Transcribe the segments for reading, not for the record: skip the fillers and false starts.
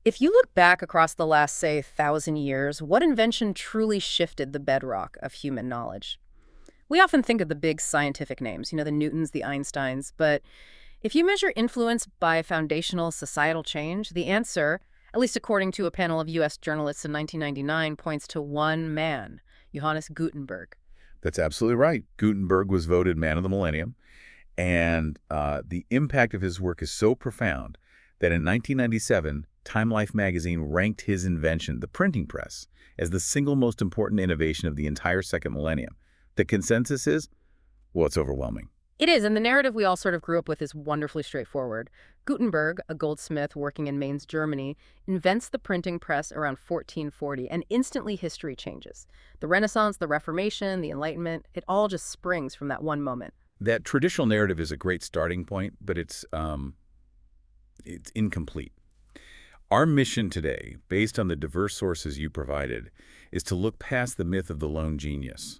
If you look back across the last, say, 1,000 years, what invention truly shifted the bedrock of human knowledge? We often think of the big scientific names, the Newtons, the Einsteins, but if you measure influence by foundational societal change, the answer, at least according to a panel of U.S. journalists in 1999, points to one man, Johannes Gutenberg. That's absolutely right. Gutenberg was voted Man of the Millennium, and the impact of his work is so profound that in 1997, Time Life magazine ranked his invention, the printing press, as the single most important innovation of the entire second millennium. The consensus is, well, it's overwhelming. It is, and the narrative we all sort of grew up with is wonderfully straightforward. Gutenberg, a goldsmith working in Mainz, Germany, invents the printing press around 1440, and instantly history changes. The Renaissance, the Reformation, the Enlightenment, it all just springs from that one moment. That traditional narrative is a great starting point, but it's incomplete. Our mission today, based on the diverse sources you provided, is to look past the myth of the lone genius.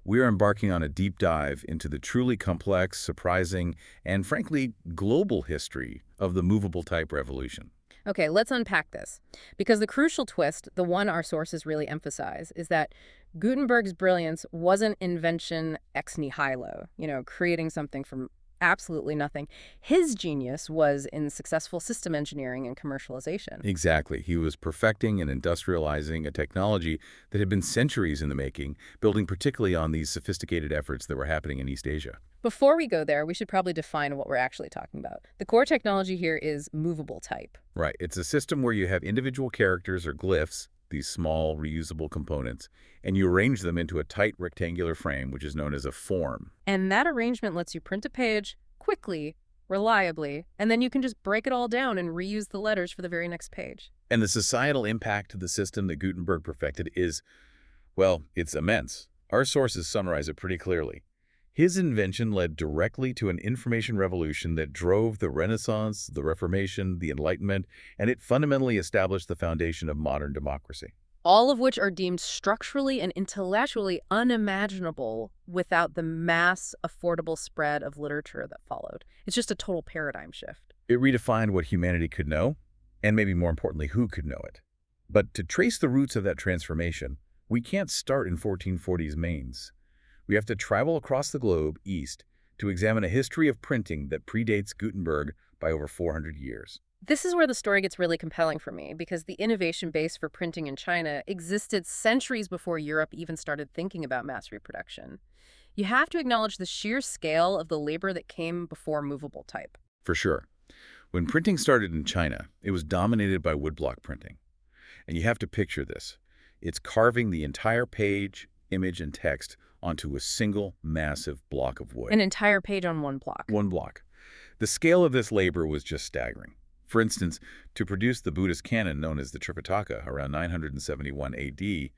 We are embarking on a deep dive into the truly complex, surprising, and frankly, global history of the movable type revolution. Okay, let's unpack this. Because the crucial twist, the one our sources really emphasize, is that Gutenberg's brilliance wasn't invention ex nihilo, creating something from absolutely nothing. His genius was in successful system engineering and commercialization. Exactly. He was perfecting and industrializing a technology that had been centuries in the making, building particularly on these sophisticated efforts that were happening in East Asia. Before we go there, we should probably define what we're actually talking about. The core technology here is movable type. Right. It's a system where you have individual characters or glyphs, these small reusable components, and you arrange them into a tight rectangular frame, which is known as a form. And that arrangement lets you print a page quickly, reliably, and then you can just break it all down and reuse the letters for the very next page. And the societal impact of the system that Gutenberg perfected is, well, it's immense. Our sources summarize it pretty clearly. His invention led directly to an information revolution that drove the Renaissance, the Reformation, the Enlightenment, and it fundamentally established the foundation of modern democracy. All of which are deemed structurally and intellectually unimaginable without the mass, affordable spread of literature that followed. It's just a total paradigm shift. It redefined what humanity could know, and maybe more importantly, who could know it. But to trace the roots of that transformation, we can't start in 1440s Mainz. We have to travel across the globe east to examine a history of printing that predates Gutenberg by over 400 years. This is where the story gets really compelling for me, because the innovation base for printing in China existed centuries before Europe even started thinking about mass reproduction. You have to acknowledge the sheer scale of the labor that came before movable type. For sure. When printing started in China, it was dominated by woodblock printing. And you have to picture this. It's carving the entire page, image, and text onto a single massive block of wood. An entire page on one block. One block. The scale of this labor was just staggering. For instance, to produce the Buddhist canon known as the Tripitaka around 971 AD, it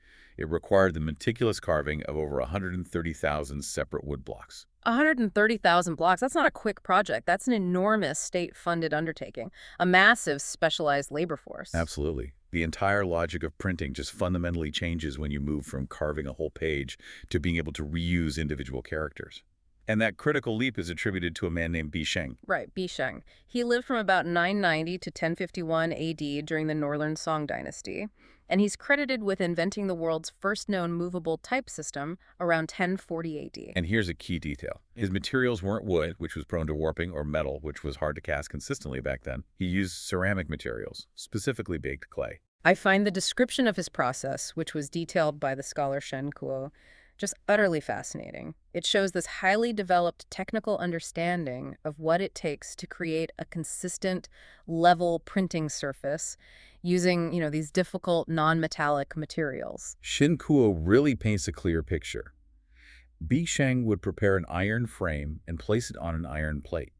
required the meticulous carving of over 130,000 separate wood blocks. 130,000 blocks, that's not a quick project. That's an enormous state-funded undertaking, a massive specialized labor force. Absolutely. The entire logic of printing just fundamentally changes when you move from carving a whole page to being able to reuse individual characters. And that critical leap is attributed to a man named Bi Sheng. Right, Bi Sheng. He lived from about 990 to 1051 AD during the Northern Song dynasty, and he's credited with inventing the world's first known movable type system around 1040 AD. And here's a key detail. His materials weren't wood, which was prone to warping, or metal, which was hard to cast consistently back then. He used ceramic materials, specifically baked clay. I find the description of his process, which was detailed by the scholar Shen Kuo, just utterly fascinating. It shows this highly developed technical understanding of what it takes to create a consistent, level printing surface using, these difficult non-metallic materials. Shen Kuo really paints a clear picture. Bi Sheng would prepare an iron frame and place it on an iron plate.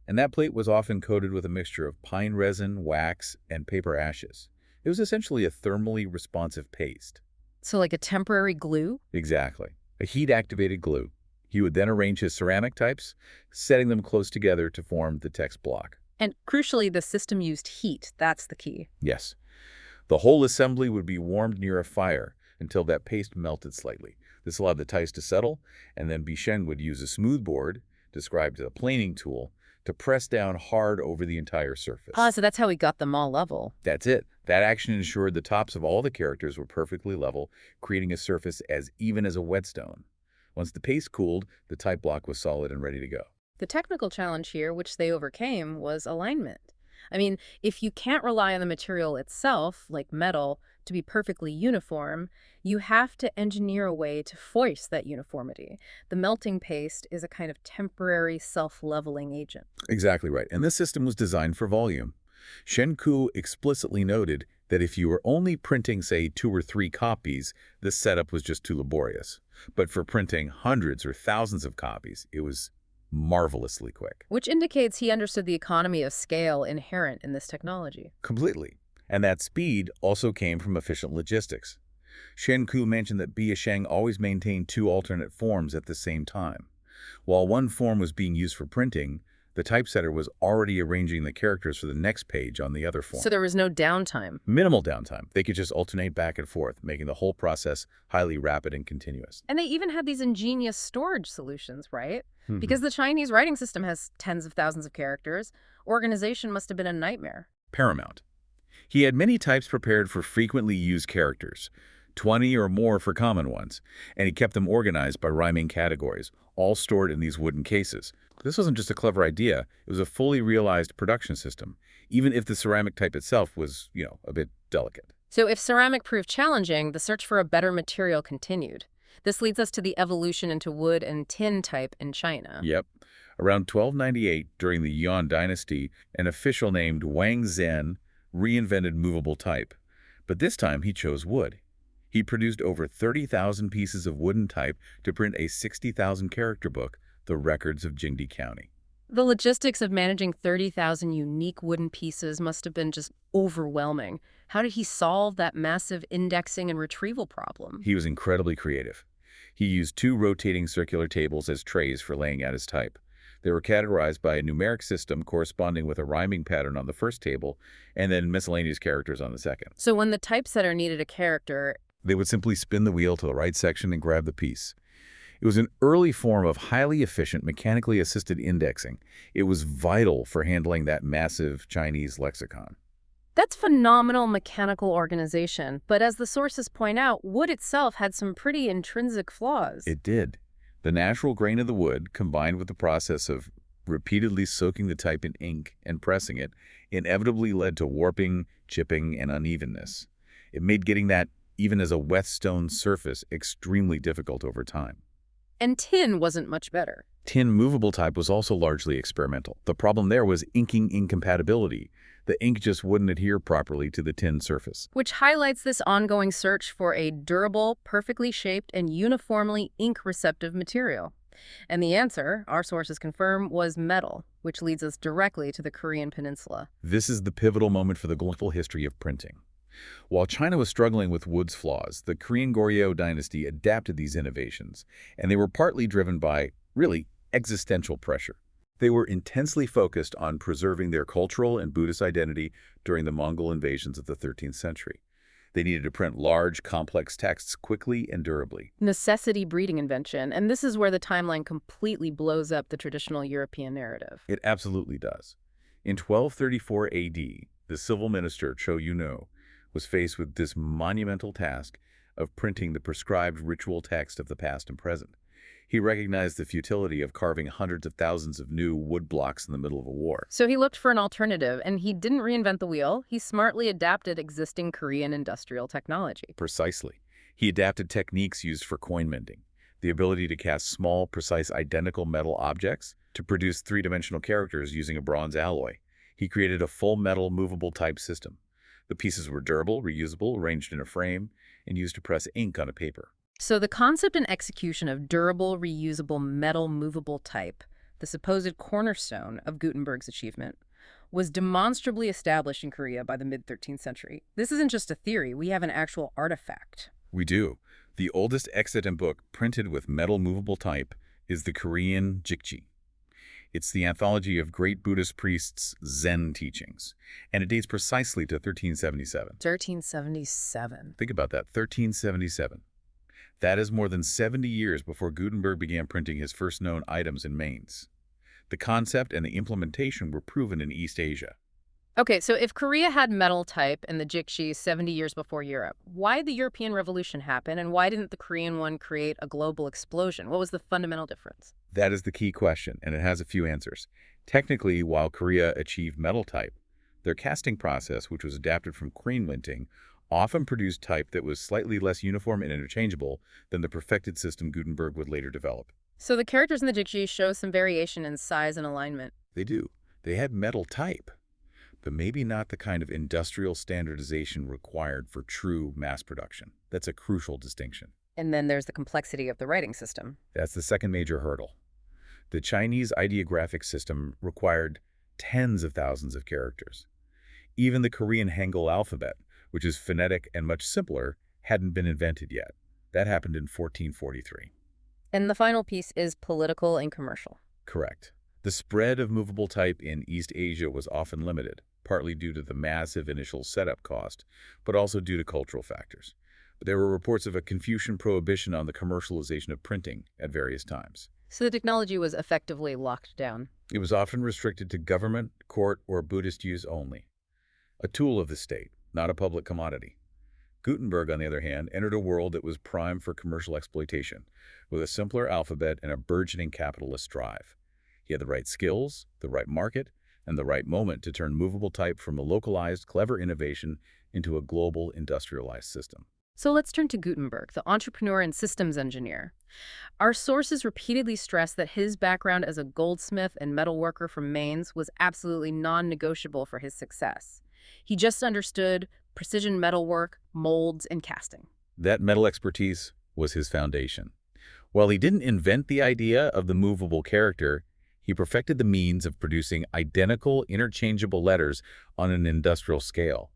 And that plate was often coated with a mixture of pine resin, wax, and paper ashes. It was essentially a thermally responsive paste. So like a temporary glue? Exactly. A heat-activated glue. He would then arrange his ceramic types, setting them close together to form the text block. And crucially, the system used heat. That's the key. Yes. The whole assembly would be warmed near a fire until that paste melted slightly. This allowed the types to settle, and then Bi Sheng would use a smooth board, described as a planing tool, to press down hard over the entire surface. Ah, so that's how he got them all level. That's it. That action ensured the tops of all the characters were perfectly level, creating a surface as even as a whetstone. Once the paste cooled, the type block was solid and ready to go. The technical challenge here, which they overcame, was alignment. I mean, if you can't rely on the material itself, like metal, to be perfectly uniform, you have to engineer a way to force that uniformity. The melting paste is a kind of temporary self-leveling agent. Exactly right. And this system was designed for volume. Shen Ku explicitly noted that if you were only printing, say, 2 or 3 copies, this setup was just too laborious. But for printing hundreds or thousands of copies, it was marvelously quick. Which indicates he understood the economy of scale inherent in this technology. Completely. And that speed also came from efficient logistics. Shen Ku mentioned that Bia Sheng always maintained 2 alternate forms at the same time. While one form was being used for printing, the typesetter was already arranging the characters for the next page on the other form. So there was no downtime. Minimal downtime. They could just alternate back and forth, making the whole process highly rapid and continuous. And they even had these ingenious storage solutions, right? Because the Chinese writing system has tens of thousands of characters, organization must have been a nightmare. Paramount. He had many types prepared for frequently used characters, 20 or more for common ones, and he kept them organized by rhyming categories, all stored in these wooden cases. This wasn't just a clever idea, it was a fully realized production system, even if the ceramic type itself was, a bit delicate. So if ceramic proved challenging, the search for a better material continued. This leads us to the evolution into wood and tin type in China. Yep. Around 1298, during the Yuan dynasty, an official named Wang Zhen reinvented movable type. But this time he chose wood. He produced over 30,000 pieces of wooden type to print a 60,000 character book, The Records of Jingdi County. The logistics of managing 30,000 unique wooden pieces must have been just overwhelming. How did he solve that massive indexing and retrieval problem? He was incredibly creative. He used 2 rotating circular tables as trays for laying out his type. They were categorized by a numeric system corresponding with a rhyming pattern on the first table, and then miscellaneous characters on the second. So when the typesetter needed a character, They would simply spin the wheel to the right section and grab the piece. It was an early form of highly efficient, mechanically assisted indexing. It was vital for handling that massive Chinese lexicon. that's phenomenal mechanical organization. But as the sources point out, wood itself had some pretty intrinsic flaws. It did. The natural grain of the wood, combined with the process of repeatedly soaking the type in ink and pressing it, inevitably led to warping, chipping, and unevenness. It made getting that, even as a whetstone surface, extremely difficult over time. And tin wasn't much better. Tin movable type was also largely experimental. The problem there was inking incompatibility. The ink just wouldn't adhere properly to the tin surface. Which highlights this ongoing search for a durable, perfectly shaped, and uniformly ink-receptive material. And the answer, our sources confirm, was metal, which leads us directly to the Korean peninsula. This is the pivotal moment for the global history of printing. While China was struggling with wood's flaws, the Korean Goryeo dynasty adapted these innovations, and they were partly driven by, really, existential pressure. They were intensely focused on preserving their cultural and Buddhist identity during the Mongol invasions of the 13th century. They needed to print large, complex texts quickly and durably. Necessity breeding invention, and this is where the timeline completely blows up the traditional European narrative. It absolutely does. In 1234 AD, the civil minister Cho Yuno was faced with this monumental task of printing the prescribed ritual text of the past and present. He recognized the futility of carving hundreds of thousands of new wood blocks in the middle of a war. So he looked for an alternative, and he didn't reinvent the wheel. He smartly adapted existing Korean industrial technology. Precisely. He adapted techniques used for coin minting, the ability to cast small, precise, identical metal objects to produce 3-dimensional characters using a bronze alloy. He created a full metal movable type system. The pieces were durable, reusable, arranged in a frame, and used to press ink on a paper. So the concept and execution of durable, reusable, metal movable type, the supposed cornerstone of Gutenberg's achievement, was demonstrably established in Korea by the mid-13th century. This isn't just a theory, we have an actual artifact. We do. The oldest extant book printed with metal movable type is the Korean Jikji. It's the anthology of great Buddhist priests' Zen teachings, and it dates precisely to 1377. 1377. Think about that, 1377. That is more than 70 years before Gutenberg began printing his first known items in Mainz. The concept and the implementation were proven in East Asia. Okay, so if Korea had metal type and the Jikji 70 years before Europe, why did the European Revolution happen and why didn't the Korean one create a global explosion? What was the fundamental difference? That is the key question, and it has a few answers. Technically, while Korea achieved metal type, their casting process, which was adapted from cream linting, often produced type that was slightly less uniform and interchangeable than the perfected system Gutenberg would later develop. So the characters in the Jikji show some variation in size and alignment. They do. They had metal type, but maybe not the kind of industrial standardization required for true mass production. That's a crucial distinction. And then there's the complexity of the writing system. That's the second major hurdle. The Chinese ideographic system required tens of thousands of characters. Even the Korean Hangul alphabet, which is phonetic and much simpler, hadn't been invented yet. That happened in 1443. And the final piece is political and commercial. Correct. The spread of movable type in East Asia was often limited, partly due to the massive initial setup cost, but also due to cultural factors. There were reports of a Confucian prohibition on the commercialization of printing at various times. So the technology was effectively locked down. It was often restricted to government, court, or Buddhist use only. A tool of the state, not a public commodity. Gutenberg, on the other hand, entered a world that was primed for commercial exploitation, with a simpler alphabet and a burgeoning capitalist drive. He had the right skills, the right market, and the right moment to turn movable type from a localized, clever innovation into a global, industrialized system. So let's turn to Gutenberg, the entrepreneur and systems engineer. Our sources repeatedly stress that his background as a goldsmith and metalworker from Mainz was absolutely non-negotiable for his success. He just understood precision metalwork, molds, and casting. That metal expertise was his foundation. While he didn't invent the idea of the movable character, he perfected the means of producing identical, interchangeable letters on an industrial scale.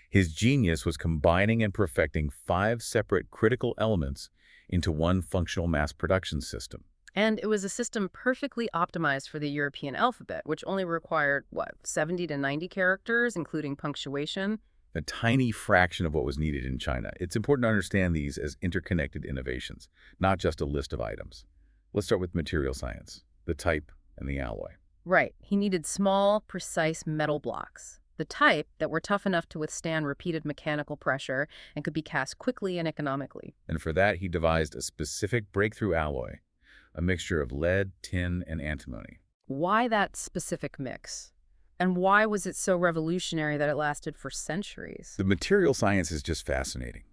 His genius was combining and perfecting 5 separate critical elements into one functional mass production system. And it was a system perfectly optimized for the European alphabet, which only required, 70 to 90 characters, including punctuation? A tiny fraction of what was needed in China. It's important to understand these as interconnected innovations, not just a list of items. Let's start with material science, the type and the alloy. Right. He needed small, precise metal blocks. The type that were tough enough to withstand repeated mechanical pressure and could be cast quickly and economically. And for that, he devised a specific breakthrough alloy, a mixture of lead, tin, and antimony. Why that specific mix? And why was it so revolutionary that it lasted for centuries? The material science is just fascinating.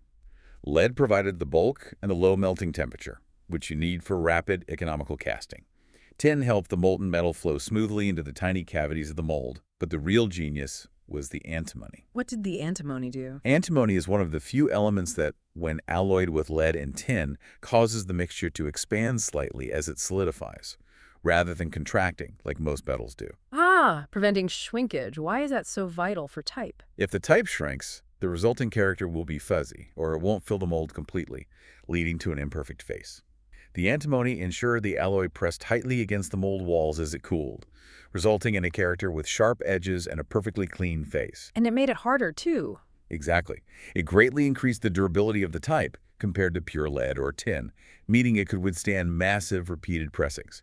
Lead provided the bulk and the low melting temperature, which you need for rapid, economical casting. Tin helped the molten metal flow smoothly into the tiny cavities of the mold, but the real genius was the antimony. What did the antimony do? Antimony is one of the few elements that, when alloyed with lead and tin, causes the mixture to expand slightly as it solidifies, rather than contracting like most metals do. Preventing shrinkage. Why is that so vital for type? If the type shrinks, the resulting character will be fuzzy, or it won't fill the mold completely, leading to an imperfect face. The antimony ensured the alloy pressed tightly against the mold walls as it cooled, resulting in a character with sharp edges and a perfectly clean face. And it made it harder, too. Exactly. It greatly increased the durability of the type compared to pure lead or tin, meaning it could withstand massive repeated pressings.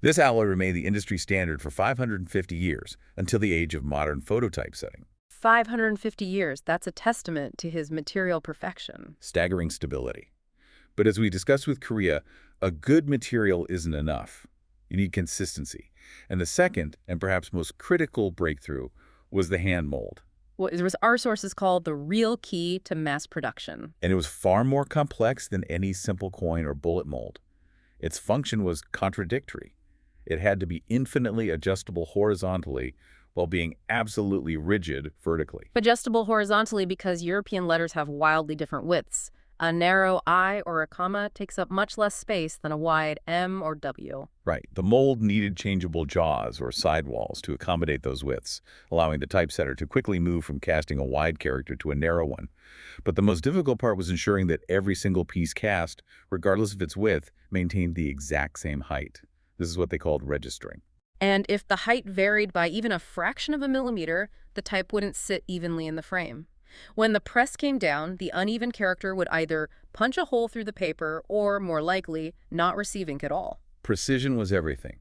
This alloy remained the industry standard for 550 years, until the age of modern phototypesetting. 550 years. That's a testament to his material perfection. Staggering stability. But as we discussed with Korea, a good material isn't enough. You need consistency. And the second, and perhaps most critical breakthrough, was the hand mold. What our sources called the real key to mass production. And it was far more complex than any simple coin or bullet mold. Its function was contradictory. It had to be infinitely adjustable horizontally while being absolutely rigid vertically. Adjustable horizontally because European letters have wildly different widths. A narrow I or a comma takes up much less space than a wide M or W. Right. The mold needed changeable jaws or sidewalls to accommodate those widths, allowing the typesetter to quickly move from casting a wide character to a narrow one. But the most difficult part was ensuring that every single piece cast, regardless of its width, maintained the exact same height. This is what they called registering. And if the height varied by even a fraction of a millimeter, the type wouldn't sit evenly in the frame. When the press came down, the uneven character would either punch a hole through the paper or, more likely, not receive ink at all. Precision was everything.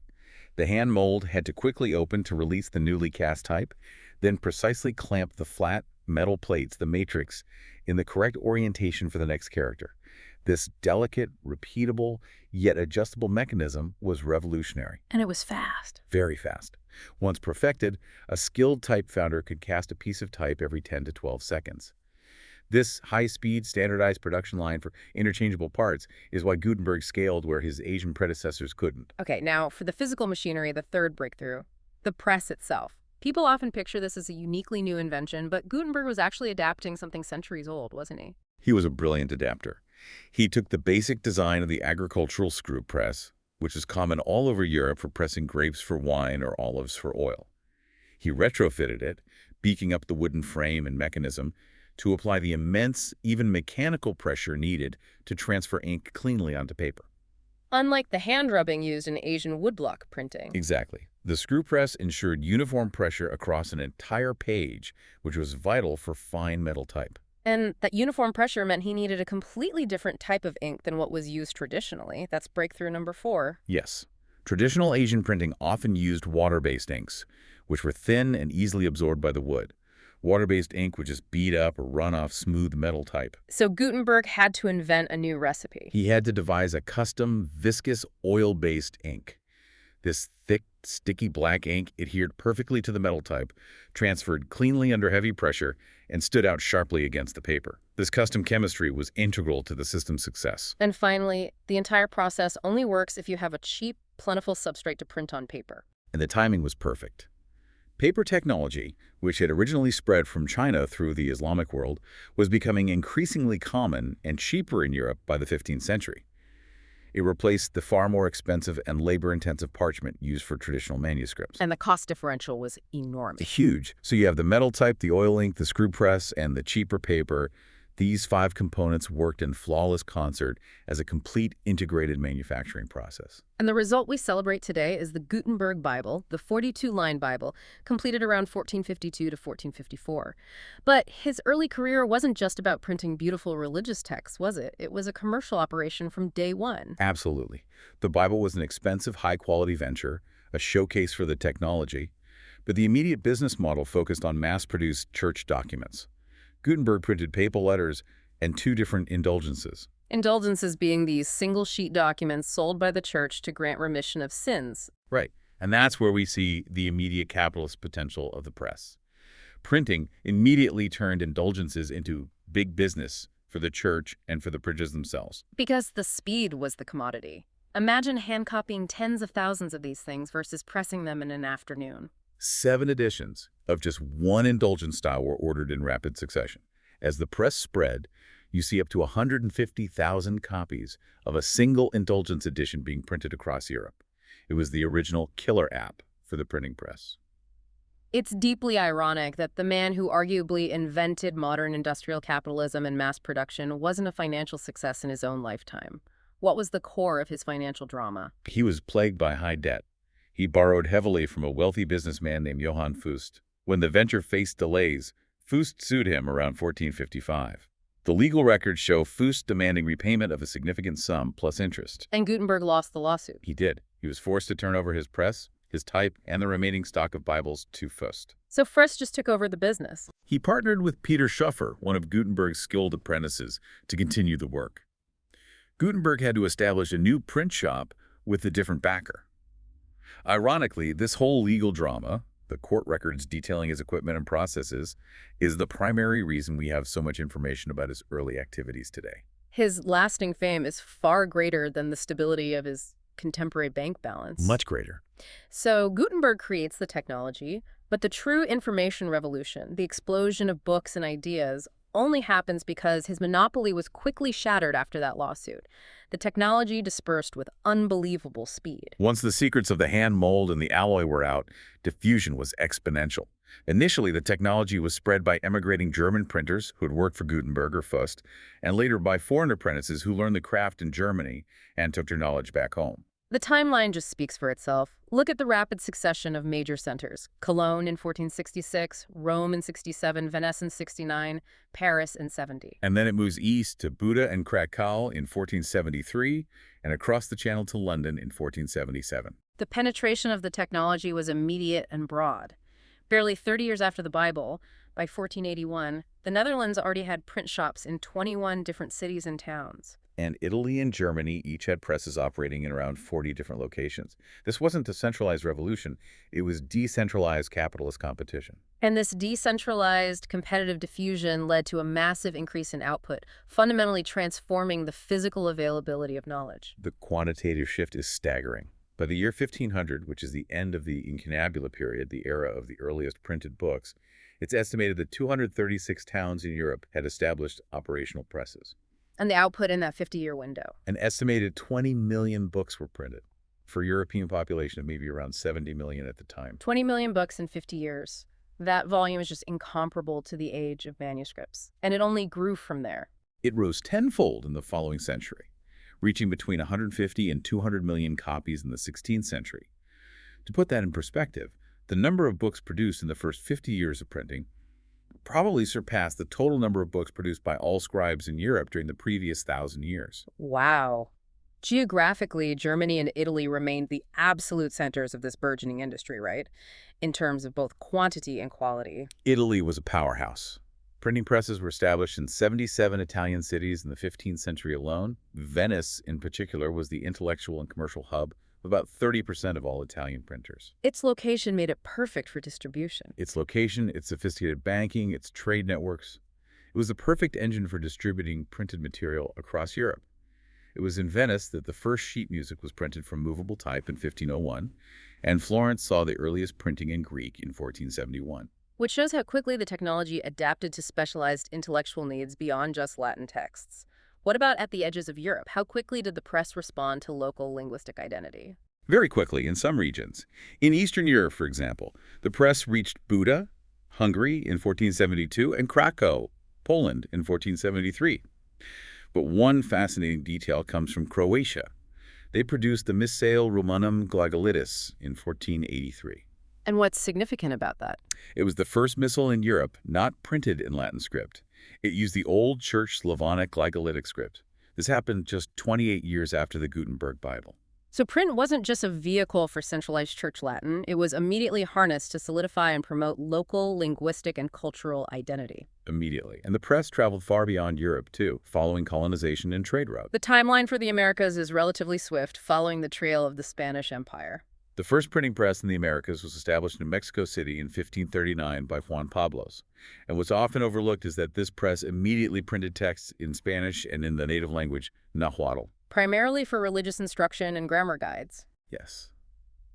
The hand mold had to quickly open to release the newly cast type, then precisely clamp the flat metal plates, the matrix, in the correct orientation for the next character. This delicate, repeatable, yet adjustable mechanism was revolutionary. And it was fast. Very fast. Once perfected, a skilled type founder could cast a piece of type every 10 to 12 seconds. This high-speed, standardized production line for interchangeable parts is why Gutenberg scaled where his Asian predecessors couldn't. Okay, now for the physical machinery, the third breakthrough, the press itself. People often picture this as a uniquely new invention, but Gutenberg was actually adapting something centuries old, wasn't he? He was a brilliant adapter. He took the basic design of the agricultural screw press, which is common all over Europe for pressing grapes for wine or olives for oil. He retrofitted it, beaking up the wooden frame and mechanism to apply the immense, even mechanical pressure needed to transfer ink cleanly onto paper. Unlike the hand rubbing used in Asian woodblock printing. Exactly. The screw press ensured uniform pressure across an entire page, which was vital for fine metal type. And that uniform pressure meant he needed a completely different type of ink than what was used traditionally. That's breakthrough number 4. Yes. Traditional Asian printing often used water-based inks, which were thin and easily absorbed by the wood. Water-based ink would just bead up or run off smooth metal type. So Gutenberg had to invent a new recipe. He had to devise a custom, viscous, oil-based ink. This thick, sticky black ink adhered perfectly to the metal type, transferred cleanly under heavy pressure, and stood out sharply against the paper. This custom chemistry was integral to the system's success. And finally, the entire process only works if you have a cheap, plentiful substrate to print on paper. And the timing was perfect. Paper technology, which had originally spread from China through the Islamic world, was becoming increasingly common and cheaper in Europe by the 15th century. It replaced the far more expensive and labor-intensive parchment used for traditional manuscripts. And the cost differential was enormous. Huge. So you have the metal type, the oil ink, the screw press, and the cheaper paper. These 5 components worked in flawless concert as a complete integrated manufacturing process. And the result we celebrate today is the Gutenberg Bible, the 42-line Bible, completed around 1452 to 1454. But his early career wasn't just about printing beautiful religious texts, was it? It was a commercial operation from day one. Absolutely. The Bible was an expensive, high-quality venture, a showcase for the technology, but the immediate business model focused on mass-produced church documents. Gutenberg printed papal letters and 2 different indulgences. Indulgences being these single-sheet documents sold by the church to grant remission of sins. Right. And that's where we see the immediate capitalist potential of the press. Printing immediately turned indulgences into big business for the church and for the printers themselves. Because the speed was the commodity. Imagine hand-copying tens of thousands of these things versus pressing them in an afternoon. 7 editions of just one indulgence style were ordered in rapid succession. As the press spread, you see up to 150,000 copies of a single indulgence edition being printed across Europe. It was the original killer app for the printing press. It's deeply ironic that the man who arguably invented modern industrial capitalism and mass production wasn't a financial success in his own lifetime. What was the core of his financial drama? He was plagued by high debt. He borrowed heavily from a wealthy businessman named Johann Fust. When the venture faced delays, Fust sued him around 1455. The legal records show Fust demanding repayment of a significant sum plus interest. And Gutenberg lost the lawsuit. He did. He was forced to turn over his press, his type, and the remaining stock of Bibles to Fust. So Fust just took over the business. He partnered with Peter Schoeffer, one of Gutenberg's skilled apprentices, to continue the work. Gutenberg had to establish a new print shop with a different backer. Ironically, this whole legal drama, the court records detailing his equipment and processes, is the primary reason we have so much information about his early activities today. His lasting fame is far greater than the stability of his contemporary bank balance. Much greater. So Gutenberg creates the technology, but the true information revolution, the explosion of books and ideas, only happens because his monopoly was quickly shattered after that lawsuit. The technology dispersed with unbelievable speed. Once the secrets of the hand mold and the alloy were out, diffusion was exponential. Initially, the technology was spread by emigrating German printers who had worked for Gutenberg or Fust, and later by foreign apprentices who learned the craft in Germany and took their knowledge back home. The timeline just speaks for itself. Look at the rapid succession of major centers. Cologne in 1466, Rome in 67, Venice in 69, Paris in 70. And then it moves east to Buda and Krakow in 1473, and across the channel to London in 1477. The penetration of the technology was immediate and broad. Barely 30 years after the Bible, by 1481, the Netherlands already had print shops in 21 different cities and towns. And Italy and Germany each had presses operating in around 40 different locations. This wasn't a centralized revolution. It was decentralized capitalist competition. And this decentralized competitive diffusion led to a massive increase in output, fundamentally transforming the physical availability of knowledge. The quantitative shift is staggering. By the year 1500, which is the end of the incunabula period, the era of the earliest printed books, it's estimated that 236 towns in Europe had established operational presses. And the output in that 50-year window. An estimated 20 million books were printed for a European population of maybe around 70 million at the time. 20 million books in 50 years. That volume is just incomparable to the age of manuscripts. And it only grew from there. It rose tenfold in the following century, reaching between 150 and 200 million copies in the 16th century. To put that in perspective, the number of books produced in the first 50 years of printing probably surpassed the total number of books produced by all scribes in Europe during the previous 1,000 years. Wow. Geographically, Germany and Italy remained the absolute centers of this burgeoning industry, right? In terms of both quantity and quality. Italy was a powerhouse. Printing presses were established in 77 Italian cities in the 15th century alone. Venice, in particular, was the intellectual and commercial hub of about 30% of all Italian printers. Its location made it perfect for distribution. Its location, its sophisticated banking, its trade networks. It was the perfect engine for distributing printed material across Europe. It was in Venice that the first sheet music was printed from movable type in 1501, and Florence saw the earliest printing in Greek in 1471. Which shows how quickly the technology adapted to specialized intellectual needs beyond just Latin texts. What about at the edges of Europe? How quickly did the press respond to local linguistic identity? Very quickly in some regions. In Eastern Europe, for example, the press reached Buda, Hungary in 1472, and Krakow, Poland in 1473. But one fascinating detail comes from Croatia. They produced the Missale Romanum Glagolitis in 1483. And what's significant about that? It was the first missal in Europe not printed in Latin script. It used the Old Church Slavonic Glagolitic script. This happened just 28 years after the Gutenberg Bible. So print wasn't just a vehicle for centralized church Latin. It was immediately harnessed to solidify and promote local linguistic and cultural identity. Immediately. And the press traveled far beyond Europe, too, following colonization and trade routes. The timeline for the Americas is relatively swift, following the trail of the Spanish Empire. The first printing press in the Americas was established in Mexico City in 1539 by Juan Pablos. And what's often overlooked is that this press immediately printed texts in Spanish and in the native language, Nahuatl. Primarily for religious instruction and grammar guides. Yes.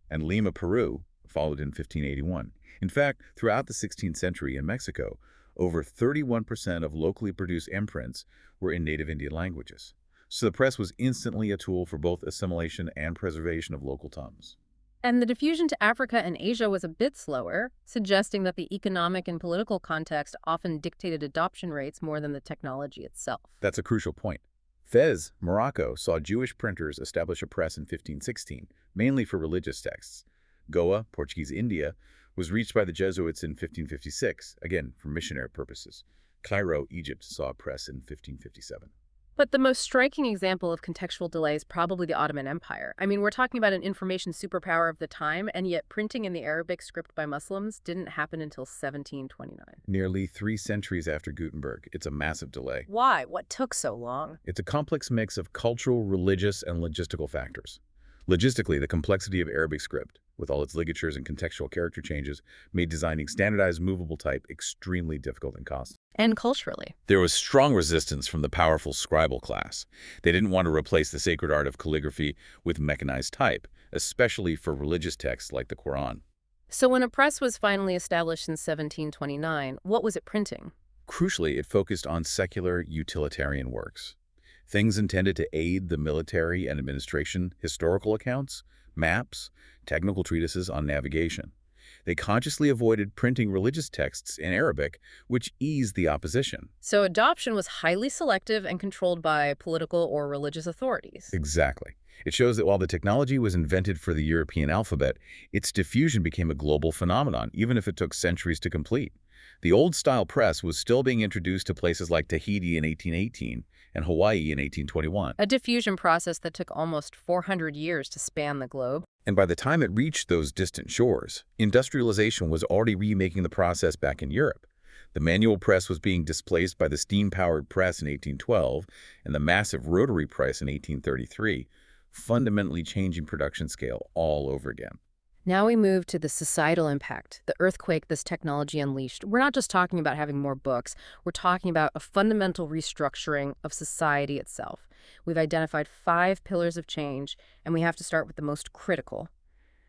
And Lima, Peru, followed in 1581. In fact, throughout the 16th century in Mexico, over 31% of locally produced imprints were in native Indian languages. So the press was instantly a tool for both assimilation and preservation of local tongues. And the diffusion to Africa and Asia was a bit slower, suggesting that the economic and political context often dictated adoption rates more than the technology itself. That's a crucial point. Fez, Morocco, saw Jewish printers establish a press in 1516, mainly for religious texts. Goa, Portuguese India, was reached by the Jesuits in 1556, again for missionary purposes. Cairo, Egypt, saw a press in 1557. But the most striking example of contextual delay is probably the Ottoman Empire. I mean, we're talking about an information superpower of the time, and yet printing in the Arabic script by Muslims didn't happen until 1729. Nearly 3 centuries after Gutenberg. It's a massive delay. Why? What took so long? It's a complex mix of cultural, religious, and logistical factors. Logistically, the complexity of Arabic script, with all its ligatures and contextual character changes, made designing standardized movable type extremely difficult and costly. And culturally. There was strong resistance from the powerful scribal class. They didn't want to replace the sacred art of calligraphy with mechanized type, especially for religious texts like the Quran. So when a press was finally established in 1729, what was it printing? Crucially, it focused on secular utilitarian works. Things intended to aid the military and administration, historical accounts, maps, technical treatises on navigation. They consciously avoided printing religious texts in Arabic, which eased the opposition. So adoption was highly selective and controlled by political or religious authorities. Exactly. It shows that while the technology was invented for the European alphabet, its diffusion became a global phenomenon, even if it took centuries to complete. The old-style press was still being introduced to places like Tahiti in 1818 and Hawaii in 1821. A diffusion process that took almost 400 years to span the globe. And by the time it reached those distant shores, industrialization was already remaking the process back in Europe. The manual press was being displaced by the steam-powered press in 1812 and the massive rotary press in 1833, fundamentally changing production scale all over again. Now we move to the societal impact, the earthquake this technology unleashed. We're not just talking about having more books, we're talking about a fundamental restructuring of society itself. We've identified 5 pillars of change, and we have to start with the most critical: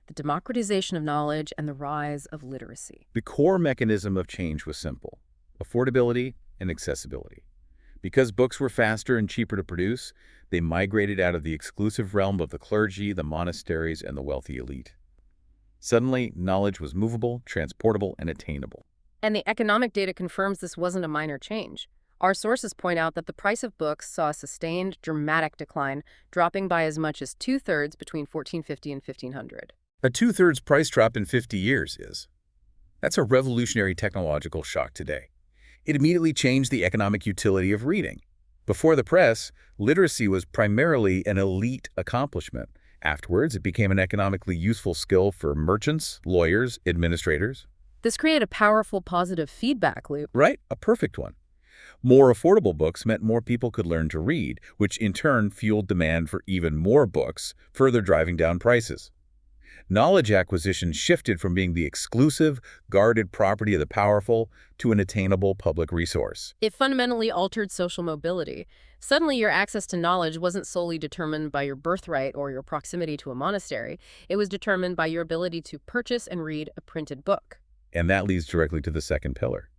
the democratization of knowledge and the rise of literacy. The core mechanism of change was simple: affordability and accessibility. Because books were faster and cheaper to produce, they migrated out of the exclusive realm of the clergy, the monasteries, and the wealthy elite. Suddenly, knowledge was movable, transportable, and attainable. And the economic data confirms this wasn't a minor change. Our sources point out that the price of books saw a sustained, dramatic decline, dropping by as much as 2/3 between 1450 and 1500. A 2/3 price drop in 50 years That's a revolutionary technological shock today. It immediately changed the economic utility of reading. Before the press, literacy was primarily an elite accomplishment. Afterwards, it became an economically useful skill for merchants, lawyers, administrators. This created a powerful positive feedback loop. Right? A perfect one. More affordable books meant more people could learn to read, which in turn fueled demand for even more books, further driving down prices. Knowledge acquisition shifted from being the exclusive, guarded property of the powerful to an attainable public resource. It fundamentally altered social mobility. Suddenly, your access to knowledge wasn't solely determined by your birthright or your proximity to a monastery. It was determined by your ability to purchase and read a printed book. And that leads directly to the second pillar: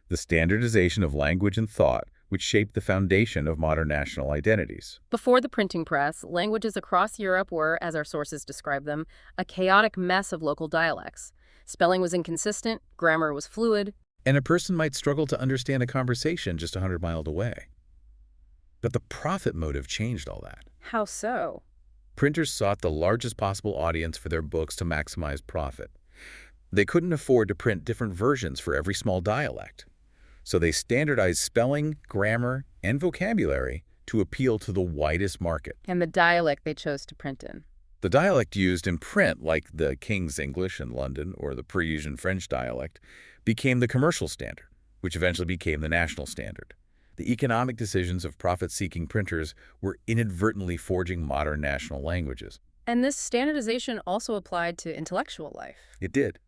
the standardization of language and thought, which shaped the foundation of modern national identities. Before the printing press, languages across Europe were, as our sources describe them, a chaotic mess of local dialects. Spelling was inconsistent, grammar was fluid. And a person might struggle to understand a conversation just 100 miles away. But the profit motive changed all that. How so? Printers sought the largest possible audience for their books to maximize profit. They couldn't afford to print different versions for every small dialect. So they standardized spelling, grammar, and vocabulary to appeal to the widest market. And the dialect they chose to print in. The dialect used in print, like the King's English in London or the Parisian French dialect, became the commercial standard, which eventually became the national standard. The economic decisions of profit-seeking printers were inadvertently forging modern national languages. And this standardization also applied to intellectual life. It did.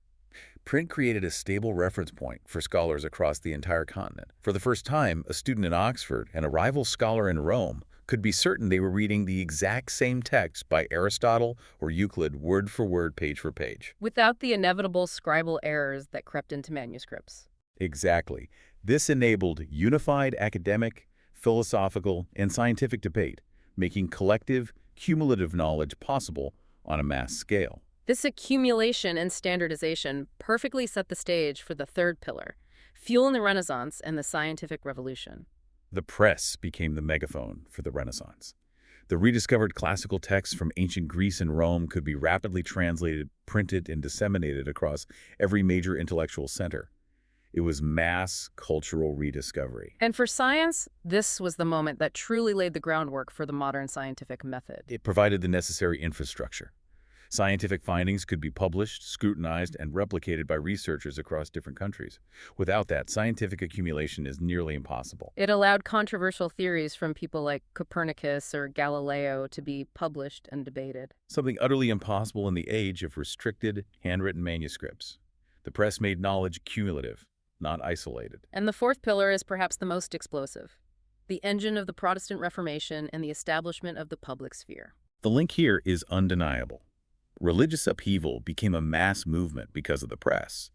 Print created a stable reference point for scholars across the entire continent. For the first time, a student in Oxford and a rival scholar in Rome could be certain they were reading the exact same text by Aristotle or Euclid word for word, page for page. Without the inevitable scribal errors that crept into manuscripts. Exactly. This enabled unified academic, philosophical, and scientific debate, making collective, cumulative knowledge possible on a mass scale. This accumulation and standardization perfectly set the stage for the third pillar: fueling the Renaissance and the scientific revolution. The press became the megaphone for the Renaissance. The rediscovered classical texts from ancient Greece and Rome could be rapidly translated, printed, and disseminated across every major intellectual center. It was mass cultural rediscovery. And for science, this was the moment that truly laid the groundwork for the modern scientific method. It provided the necessary infrastructure. Scientific findings could be published, scrutinized, and replicated by researchers across different countries. Without that, scientific accumulation is nearly impossible. It allowed controversial theories from people like Copernicus or Galileo to be published and debated. Something utterly impossible in the age of restricted, handwritten manuscripts. The press made knowledge cumulative, not isolated. And the fourth pillar is perhaps the most explosive: the engine of the Protestant Reformation and the establishment of the public sphere. The link here is undeniable. Religious upheaval became a mass movement because of the press.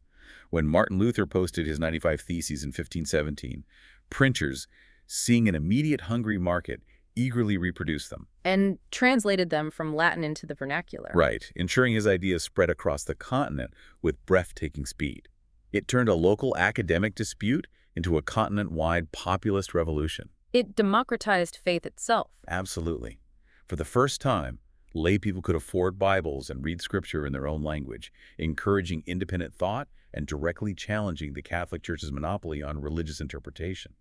When Martin Luther posted his 95 Theses in 1517, printers, seeing an immediate hungry market, eagerly reproduced them. And translated them from Latin into the vernacular. Right, ensuring his ideas spread across the continent with breathtaking speed. It turned a local academic dispute into a continent-wide populist revolution. It democratized faith itself. Absolutely. For the first time, lay people could afford Bibles and read Scripture in their own language, encouraging independent thought and directly challenging the Catholic Church's monopoly on religious interpretation.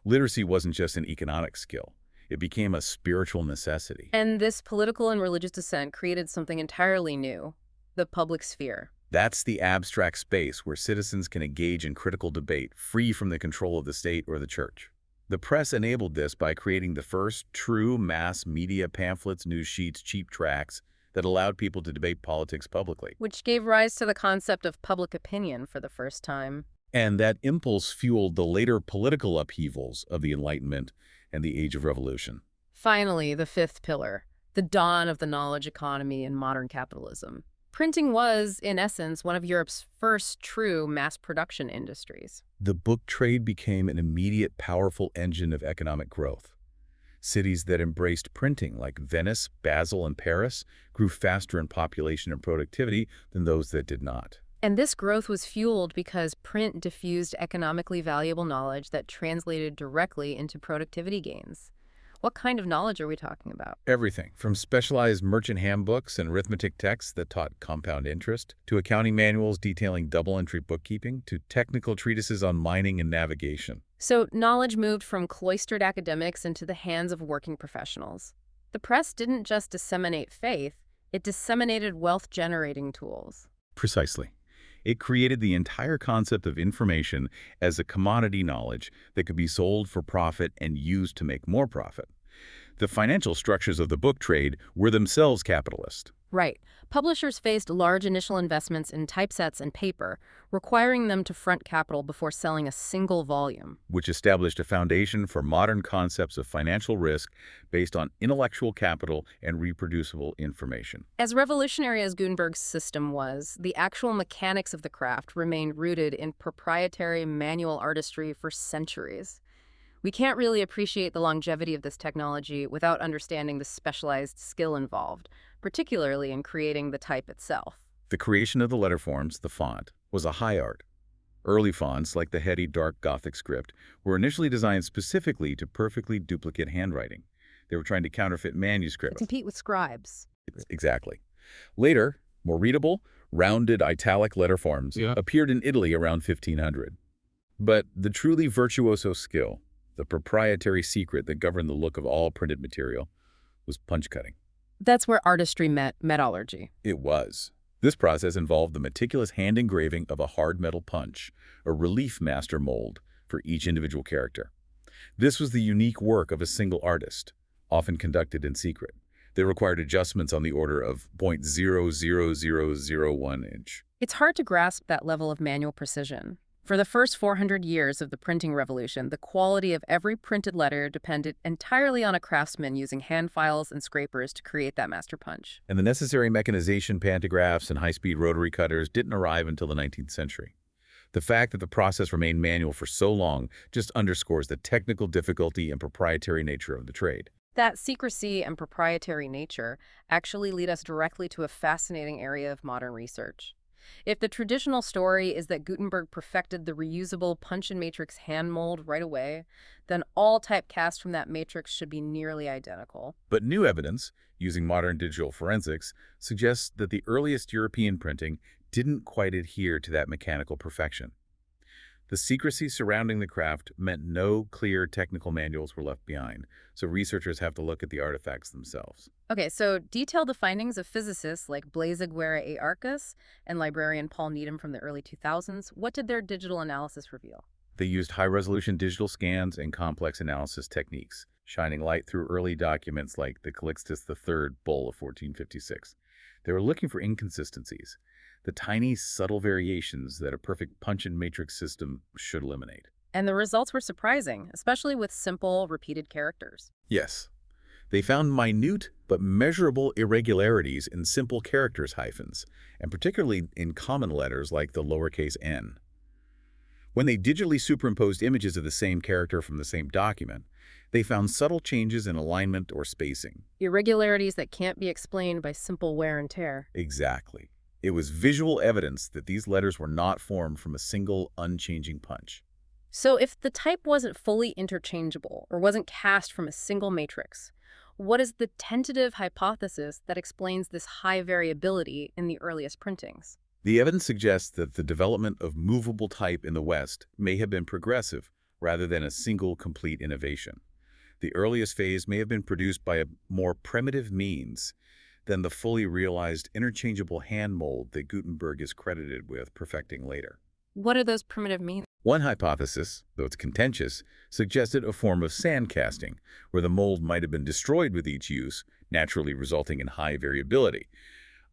Literacy wasn't just an economic skill. It became a spiritual necessity. And this political and religious dissent created something entirely new, the public sphere. That's the abstract space where citizens can engage in critical debate, free from the control of the state or the church. The press enabled this by creating the first true mass media pamphlets, news sheets, cheap tracts that allowed people to debate politics publicly. Which gave rise to the concept of public opinion for the first time. And that impulse fueled the later political upheavals of the Enlightenment and the Age of Revolution. Finally, the fifth pillar, the dawn of the knowledge economy and modern capitalism. Printing was, in essence, one of Europe's first true mass production industries. The book trade became an immediate, powerful engine of economic growth. Cities that embraced printing, like Venice, Basel, and Paris, grew faster in population and productivity than those that did not. And this growth was fueled because print diffused economically valuable knowledge that translated directly into productivity gains. What kind of knowledge are we talking about? Everything from specialized merchant handbooks and arithmetic texts that taught compound interest, to accounting manuals detailing double-entry bookkeeping, to technical treatises on mining and navigation. So knowledge moved from cloistered academics into the hands of working professionals. The press didn't just disseminate faith, it disseminated wealth-generating tools. Precisely. It created the entire concept of information as a commodity knowledge that could be sold for profit and used to make more profit. The financial structures of the book trade were themselves capitalist. Right. Publishers faced large initial investments in typesets and paper, requiring them to front capital before selling a single volume. Which established a foundation for modern concepts of financial risk based on intellectual capital and reproducible information. As revolutionary as Gutenberg's system was, the actual mechanics of the craft remained rooted in proprietary manual artistry for centuries. We can't really appreciate the longevity of this technology without understanding the specialized skill involved, particularly in creating the type itself. The creation of the letter forms, the font, was a high art. Early fonts, like the heady dark Gothic script, were initially designed specifically to perfectly duplicate handwriting. They were trying to counterfeit To manuscripts. compete with scribes. Exactly. Later, more readable, rounded italic letter forms appeared in Italy around 1500. But the truly virtuoso skill, the proprietary secret that governed the look of all printed material, was punch cutting. That's where artistry met metallurgy. It was. This process involved the meticulous hand engraving of a hard metal punch, a relief master mold for each individual character. This was the unique work of a single artist, often conducted in secret. They required adjustments on the order of 0.00001 inch. It's hard to grasp that level of manual precision. For the first 400 years of the printing revolution, the quality of every printed letter depended entirely on a craftsman using hand files and scrapers to create that master punch. And the necessary mechanization, pantographs, and high-speed rotary cutters didn't arrive until the 19th century. The fact that the process remained manual for so long just underscores the technical difficulty and proprietary nature of the trade. That secrecy and proprietary nature actually lead us directly to a fascinating area of modern research. If the traditional story is that Gutenberg perfected the reusable punch and matrix hand mold right away, then all typecast from that matrix should be nearly identical. But new evidence, using modern digital forensics, suggests that the earliest European printing didn't quite adhere to that mechanical perfection. The secrecy surrounding the craft meant no clear technical manuals were left behind, so researchers have to look at the artifacts themselves. Okay, so detail the findings of physicists like Blaise Aguirre A. Arcus and librarian Paul Needham from the early 2000s. What did their digital analysis reveal? They used high-resolution digital scans and complex analysis techniques, shining light through early documents like the Calixtus III Bull of 1456. They were looking for inconsistencies, the tiny, subtle variations that a perfect punch and matrix system should eliminate. And the results were surprising, especially with simple, repeated characters. Yes. They found minute but measurable irregularities in simple characters hyphens, and particularly in common letters like the lowercase n. When they digitally superimposed images of the same character from the same document, they found subtle changes in alignment or spacing. Irregularities that can't be explained by simple wear and tear. Exactly. It was visual evidence that these letters were not formed from a single, unchanging punch. So if the type wasn't fully interchangeable or wasn't cast from a single matrix, what is the tentative hypothesis that explains this high variability in the earliest printings? The evidence suggests that the development of movable type in the West may have been progressive rather than a single complete innovation. The earliest phase may have been produced by a more primitive means than the fully realized interchangeable hand mold that Gutenberg is credited with perfecting later. What are those primitive means? One hypothesis, though it's contentious, suggested a form of sand casting, where the mold might have been destroyed with each use, naturally resulting in high variability.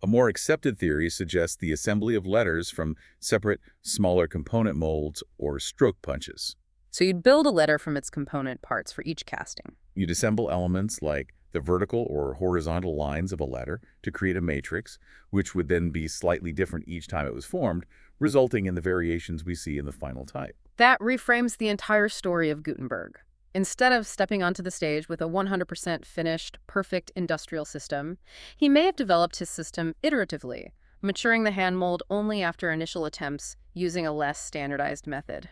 A more accepted theory suggests the assembly of letters from separate, smaller component molds or stroke punches. So you'd build a letter from its component parts for each casting. You'd assemble elements like the vertical or horizontal lines of a letter to create a matrix, which would then be slightly different each time it was formed, resulting in the variations we see in the final type. That reframes the entire story of Gutenberg. Instead of stepping onto the stage with a 100% finished, perfect industrial system, he may have developed his system iteratively, maturing the hand mold only after initial attempts using a less standardized method.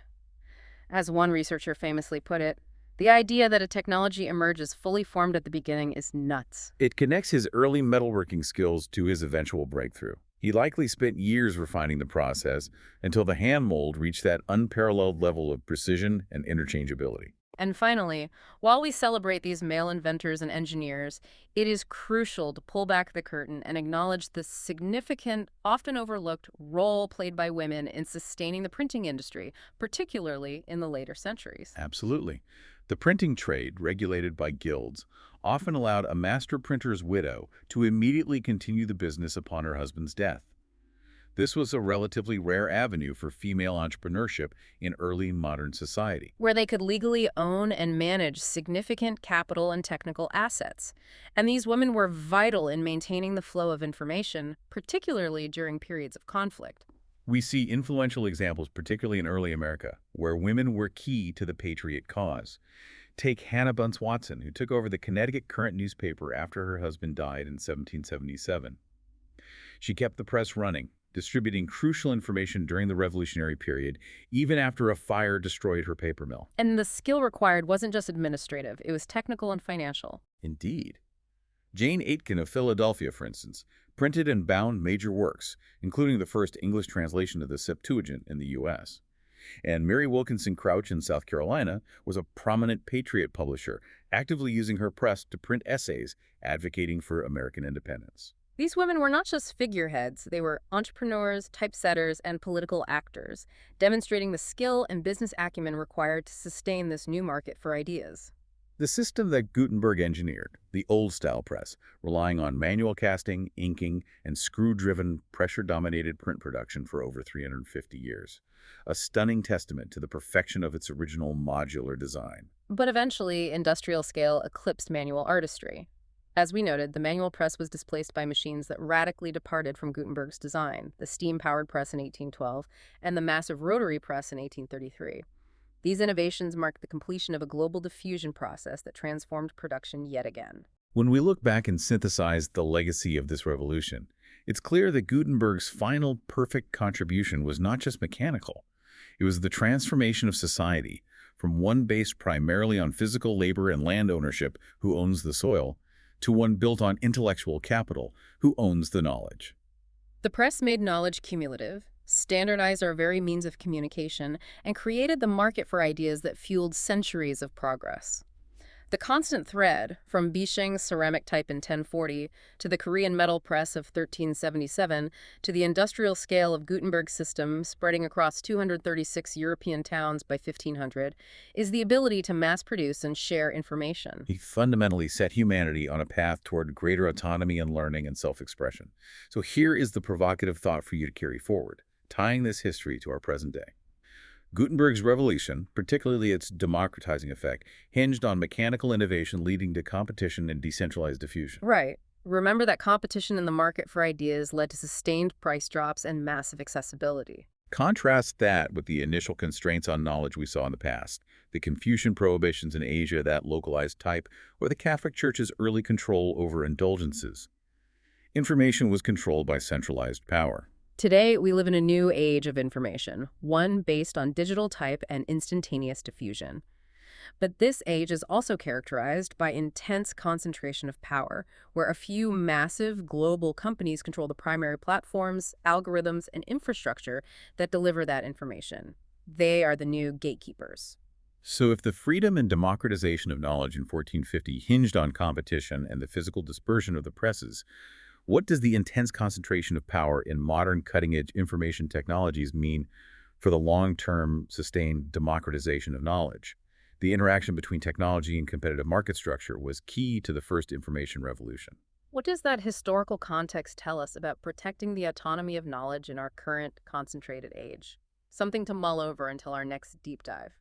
As one researcher famously put it, the idea that a technology emerges fully formed at the beginning is nuts. It connects his early metalworking skills to his eventual breakthrough. He likely spent years refining the process until the hand mold reached that unparalleled level of precision and interchangeability. And finally, while we celebrate these male inventors and engineers, it is crucial to pull back the curtain and acknowledge the significant, often overlooked role played by women in sustaining the printing industry, particularly in the later centuries. Absolutely. The printing trade, regulated by guilds, often allowed a master printer's widow to immediately continue the business upon her husband's death. This was a relatively rare avenue for female entrepreneurship in early modern society. Where they could legally own and manage significant capital and technical assets. And these women were vital in maintaining the flow of information, particularly during periods of conflict. We see influential examples, particularly in early America, where women were key to the patriot cause. Take Hannah Bunce Watson, who took over the Connecticut Current newspaper after her husband died in 1777. She kept the press running, distributing crucial information during the Revolutionary period, even after a fire destroyed her paper mill. And the skill required wasn't just administrative, it was technical and financial. Indeed. Jane Aitken of Philadelphia, for instance, printed and bound major works, including the first English translation of the Septuagint in the U.S. And Mary Wilkinson Crouch in South Carolina was a prominent patriot publisher, actively using her press to print essays advocating for American independence. These women were not just figureheads, they were entrepreneurs, typesetters, and political actors, demonstrating the skill and business acumen required to sustain this new market for ideas. The system that Gutenberg engineered, the old-style press, relying on manual casting, inking, and screw-driven, pressure-dominated print production for over 350 years, a stunning testament to the perfection of its original modular design. But eventually, industrial scale eclipsed manual artistry. As we noted, the manual press was displaced by machines that radically departed from Gutenberg's design, the steam-powered press in 1812 and the massive rotary press in 1833. These innovations marked the completion of a global diffusion process that transformed production yet again. When we look back and synthesize the legacy of this revolution, it's clear that Gutenberg's final perfect contribution was not just mechanical. It was the transformation of society from one based primarily on physical labor and land ownership, who owns the soil, to one built on intellectual capital, who owns the knowledge. The press made knowledge cumulative, standardized our very means of communication, and created the market for ideas that fueled centuries of progress. The constant thread, from Bischeng's ceramic type in 1040 to the Korean metal press of 1377 to the industrial scale of Gutenberg's system spreading across 236 European towns by 1500, is the ability to mass produce and share information. He fundamentally set humanity on a path toward greater autonomy and learning and self-expression. So here is the provocative thought for you to carry forward, tying this history to our present day. Gutenberg's revolution, particularly its democratizing effect, hinged on mechanical innovation leading to competition and decentralized diffusion. Right. Remember that competition in the market for ideas led to sustained price drops and massive accessibility. Contrast that with the initial constraints on knowledge we saw in the past, the Confucian prohibitions in Asia, that localized type, or the Catholic Church's early control over indulgences. Information was controlled by centralized power. Today, we live in a new age of information, one based on digital type and instantaneous diffusion. But this age is also characterized by intense concentration of power, where a few massive global companies control the primary platforms, algorithms, and infrastructure that deliver that information. They are the new gatekeepers. So if the freedom and democratization of knowledge in 1450 hinged on competition and the physical dispersion of the presses, what does the intense concentration of power in modern cutting-edge information technologies mean for the long-term sustained democratization of knowledge? The interaction between technology and competitive market structure was key to the first information revolution. What does that historical context tell us about protecting the autonomy of knowledge in our current concentrated age? Something to mull over until our next deep dive.